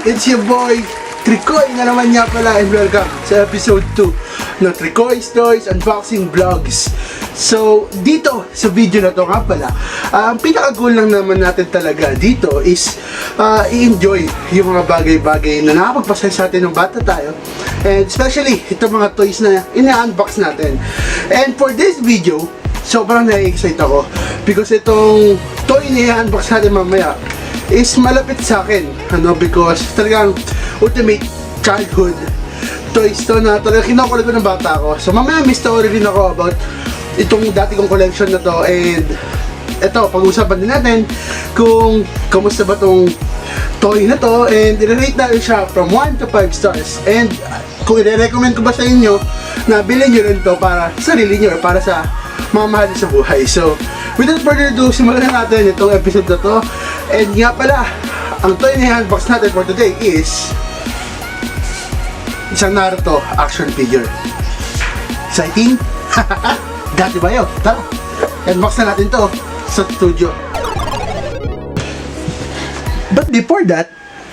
It's your boy, Tricoy na naman nga pala, and welcome sa episode 2 ng Tricoy's Toys Unboxing Vlogs. So, dito sa video na to nga pala, ang pinaka-goal lang naman natin talaga dito is i-enjoy yung mga bagay-bagay na nakapagpasaya sa atin ng bata tayo. And especially, itong mga toys na ina-unbox natin. And for this video, sobrang na-excite ako because itong toy na i-unbox natin mamaya is malapit sa akin, because talagang ultimate childhood toys to na talagang kinukulit ko ng bata ko. So mamaya may story din ako about itong dati kong collection na to, and eto, pag-usapan din natin kung kamusta ba tong toy na to, and i-rate natin siya from 1 to 5 stars, and kung i-recommend ko ba sa inyo na bilhin nyo rin to para sa sarili nyo or para sa mga mahal sa buhay. So without further ado, simulan natin itong episode na to. And nga pala, ang toy na i-unbox natin for today is isang Naruto action figure. Exciting? Dati ba yun? Tara, unbox na natin to sa studio. But before that,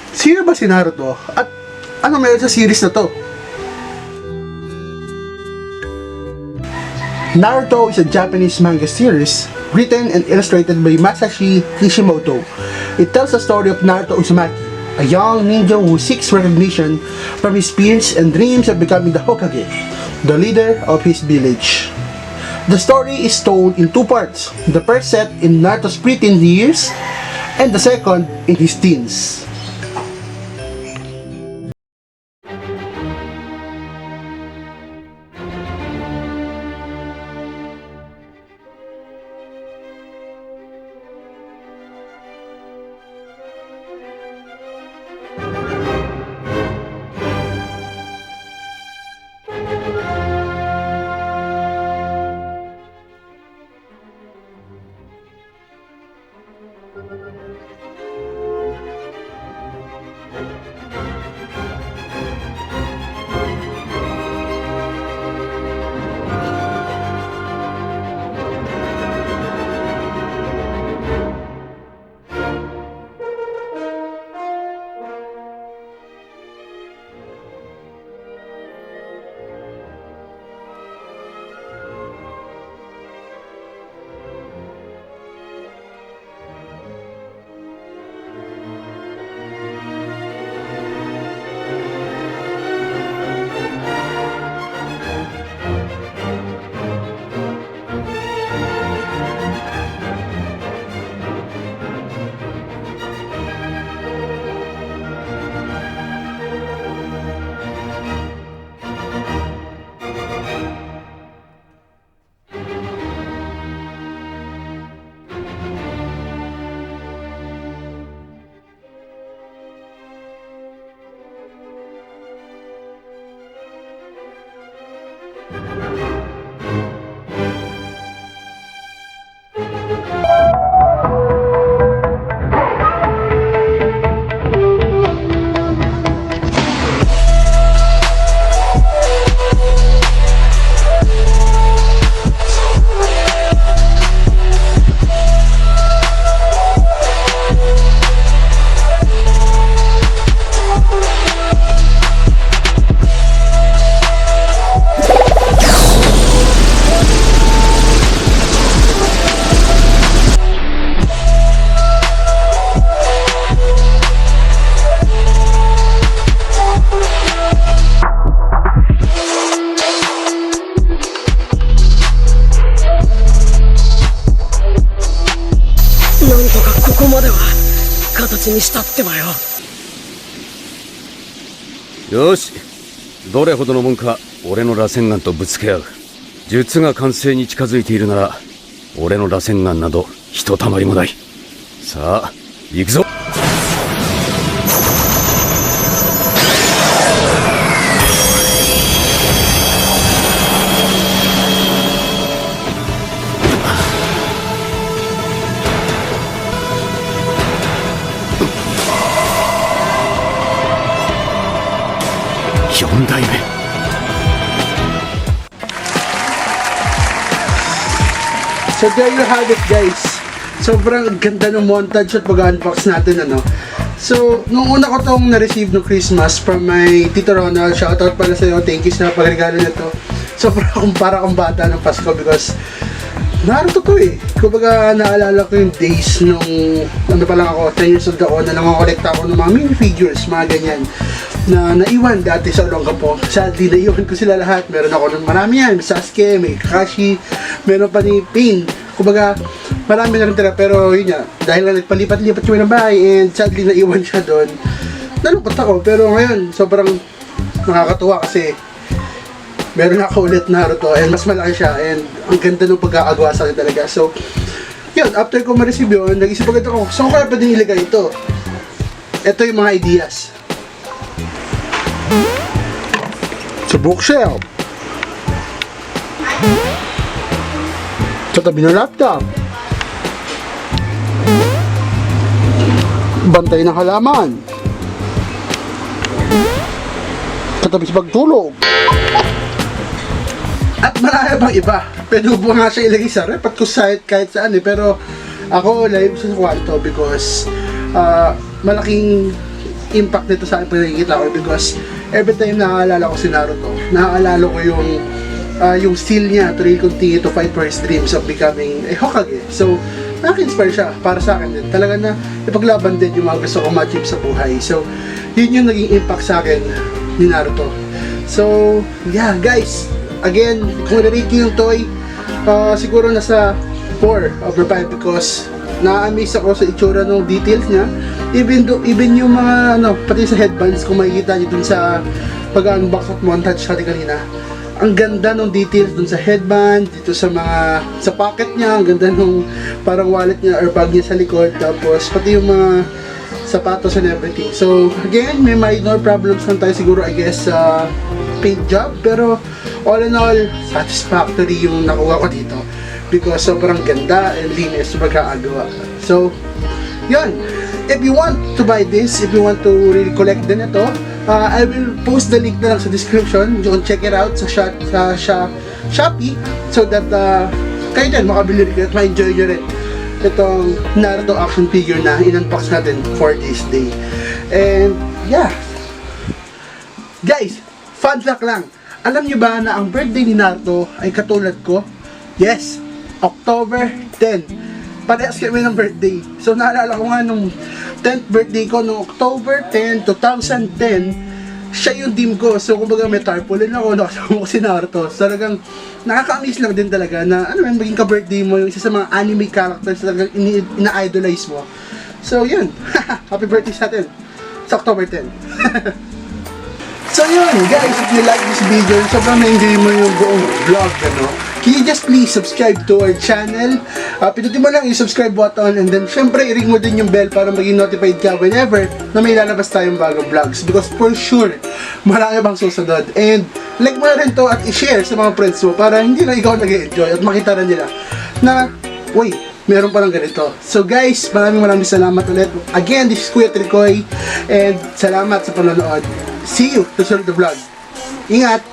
sino ba si Naruto? At ano meron sa series na to? Naruto is a Japanese manga series written and illustrated by Masashi Kishimoto. It tells the story of Naruto Uzumaki, a young ninja who seeks recognition from his peers and dreams of becoming the Hokage, the leader of his village. The story is told in two parts, the first set in Naruto's pre-teen years and the second in his teens.よし、どれほどのもんか俺の螺旋丸とぶつけ合う。術が完成に近づいているなら俺の螺旋丸などひとたまりもない。さあ行くぞ。4代目。So there you have it, guys. Sobrang ganda ng montage at pag-unbox natin, So, nung una ko tong na-receive no Christmas from my Tito Ronald, shoutout pala sa'yo, thank you sa pagregalo na to. So, para akong bata ng Pasko because Naruto to eh. Kumbaga, naalala ko yung days nung, ano pa lang ako, 10 years old ako, na nangangakolekta ako ng mga minifigures, mga ganyan, na naiwan dati sa Olongapo. Sadly, naiwan ko sila lahat. Meron ako ng marami yan, may Sasuke, may Kakashi, meron pa ni Pain. Kumbaga, marami na rin tira, pero yun nga, dahil nga nagpalipat-lipat kami ng bahay, and sadly, naiwan siya doon. Nalungkot ako, pero ngayon, sobrang nakakatuwa kasi meron ako ulit Naruto and mas malaki siya and ang ganda ng pagkakagawa sa akin talaga. So, yun, after ko ma-receive yun, nag-isip agad ako, saan ko kaya pwedeng ilagay ito? Ito yung mga ideas. Sa bookshelf. Sa tabi ng laptop. Bantay ng halaman. Katabi sa pagtulog. At marami pang iba. Pwede mo nga siya ilagay sa rep at kahit saan eh. Pero ako live sa kwarto because malaking impact nito sa akin pag nakikita ko because every time naaalala ko si Naruto, naaalala ko yung steel niya to really continue to fight for his dreams of becoming a Hokage. So, nakaka-inspire siya para sa akin din. Talaga na ipaglaban din yung mga gusto ko ma-achieve sa buhay. So, yun yung naging impact sa akin ni Naruto. So, yeah guys, again, kung na-rate ko yung toy, siguro nasa 4 over 5 because na-amaze ako sa itsura ng details niya. Even yung mga, pati sa headbands, kung makikita niyo dun sa pag-unbox at montage natin kanina, ang ganda ng details dun sa headband, dito sa pocket niya, ang ganda nung parang wallet niya or bag niya sa likod, tapos pati yung mga sapatos and everything. So, again, may minor problems lang tayo siguro, I guess, sa paint job, pero all in all, satisfactory yung nakuha ko dito because sobrang ganda and linis sa pagkakagawa. So, yun. If you want to buy this, if you want to really collect din ito, I will post the link na lang sa description. You can check it out sa Shopee so that kayo din makabili rin at ma-enjoy nyo rin itong Naruto action figure na in-unbox natin for this day. And yeah, guys, fun fact lang. Alam nyo ba na ang birthday ni Naruto ay katulad ko? Yes, October 10. Parehas kami ng birthday. So naalala ko nga nung 10th birthday ko, nung October 10, 2010, siya yung team ko. So kumbaga may tarpaulin ako, nakasama ko si Naruto. So talagang nakaka-amaze lang din talaga na maging ka-birthday mo yung isa sa mga anime characters talagang ina-idolize mo. So yun, happy birthday sa atin sa October 10. So yun guys, if you like this video, sobrang na-enjoy mo yung buong vlog, can you just please subscribe to our channel? Pindutin mo lang yung subscribe button and then syempre i-ring mo din yung bell para maging notified ka whenever na may lalabas tayong bagong vlogs because for sure, marami bang susunod. And like mo na rin to at i-share sa mga friends mo para hindi na ikaw nag-enjoy at makita na nila na, uy, meron palang ganito. So guys, maraming salamat ulit. Again, this is Kuya Trikoy and salamat sa panonood. See you to the vlog. Ingat!